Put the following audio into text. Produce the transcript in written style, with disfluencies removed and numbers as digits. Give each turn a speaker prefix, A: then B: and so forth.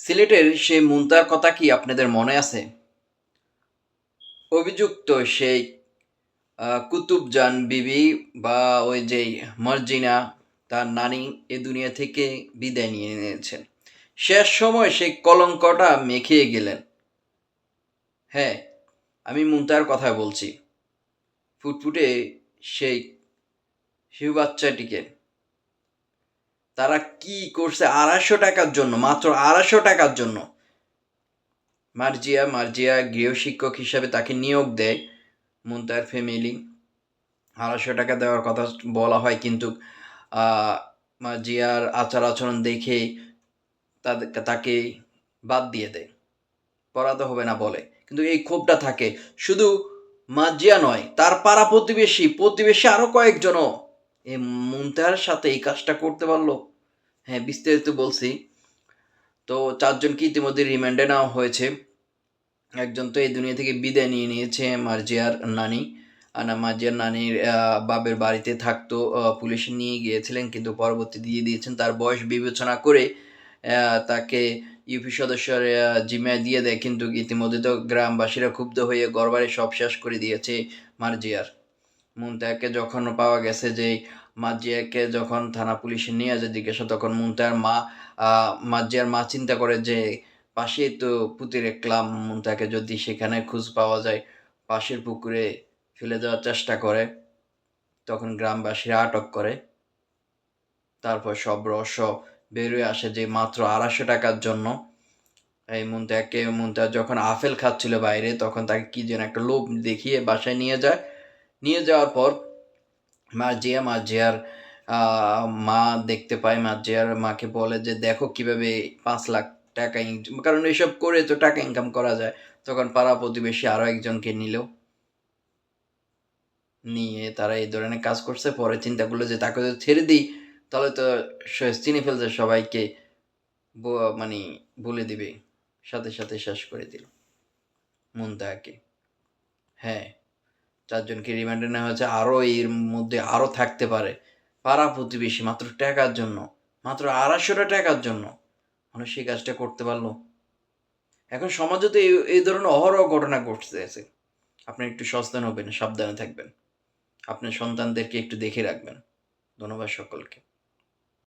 A: সিলেটের সেই মুনতার কথা কি আপনাদের মনে আছে? অভিযুক্ত সেই কুতুবজান বিবি বা ওই যে মর্জিনা তার নানি এ দুনিয়া থেকে বিদায় নিয়ে নিয়েছেন। শেষ সময় সেই কলঙ্কটা মেখে গেলেন। হ্যাঁ, আমি মুনতার কথা বলছি। ফুটফুটে সেই শিশু বাচ্চাটিকে তারা কি করছে ২৫০ টাকার জন্য, মাত্র ২৫০ টাকার জন্য। মার্জিয়া গৃহশিক্ষক হিসাবে তাকে নিয়োগ দেয় মুনতার ফ্যামিলি। ২৫০ টাকা দেওয়ার কথা বলা হয়, কিন্তু মার্জিয়ার আচার আচরণ দেখে তাকে বাদ দিয়ে দেয়, পড়াতে হবে না বলে। কিন্তু এই ক্ষোভটা থাকে শুধু মার্জিয়া নয়, তার পাড়া প্রতিবেশী আরও কয়েকজনও এই মুনতাহার সাথে এই কাজটা করতে পারলো। হ্যাঁ, বিস্তারিত বলছি। তো ৪ জনকে ইতিমধ্যে রিমান্ডে নেওয়া হয়েছে। একজন তো এই দুনিয়া থেকে বিদায় নিয়ে নিয়েছে, মার্জিয়ার নানি। মার্জিয়ার নানির বাপের বাড়িতে থাকতো, পুলিশে নিয়ে গিয়েছিলেন, কিন্তু পরবর্তী দিয়ে দিয়েছেন। তার বয়স বিবেচনা করে তাকে ইউপি সদস্যের জিম্মায় দিয়ে দেয়, কিন্তু ইতিমধ্যে তো গ্রামবাসীরা ক্ষুব্ধ হয়ে ঘরবাড়ি সব শেষ করে দিয়েছে মার্জিয়ার। মুনতাহাকে যখন পাওয়া গেছে যে মার্জিয়াকে যখন থানা পুলিশে নিয়ে যায় জিজ্ঞাসা, তখন মার্জিয়ার মা চিন্তা করে যে পাশেই তো পুঁতে রাখলাম, মুনতাহাকে যদি সেখানে খোঁজ পাওয়া যায় পাশের পুকুরে ফেলে দেওয়ার চেষ্টা করে। তখন গ্রামবাসীরা আটক করে। তারপর সব রহস্য বেরোয় আসে যে মাত্র ২৫০ টাকার জন্য এই মুনতাহা যখন আপেল খাচ্ছিল বাইরে, তখন তাকে কি যেন একটা লোভ দেখিয়ে বাসায় নিয়ে যায়। নিয়ে যাওয়ার পর মার্জিয়ার মা দেখতে পায়। মার্জিয়ার মাকে বলে যে দেখো কিভাবে ৫ লাখ টাকা, কারণ এইসব করে তো টাকা ইনকাম করা যায়। তখন পাড়া প্রতিবেশী আরও একজনকে নিয়ে তারা এই ধরনের কাজ করছে। পরে চিন্তা করলো যে তাকে যদি ছেড়ে দিই তাহলে তো চিনে ফেলছে সবাইকে, মানে বলে দিবে। সাথে সাথে শেষ করে দিল মুনতাহাকে। হ্যাঁ, ৪ জনকে রিমান্ডে নেওয়া হয়েছে, আরও এর মধ্যে আরও থাকতে পারে। পাড়া প্রতিবেশী মাত্র টাকার জন্য, মাত্র ২৫০ টাকার জন্য মানুষ এই কাজটা করতে পারলো। এখন সমাজে তো এই ধরনের অহরহ ঘটনা ঘটতেছে। আপনি একটু সচেতন হবেন, সাবধানে থাকবেন, আপনার সন্তানদেরকে একটু দেখে রাখবেন। ধন্যবাদ সকলকে।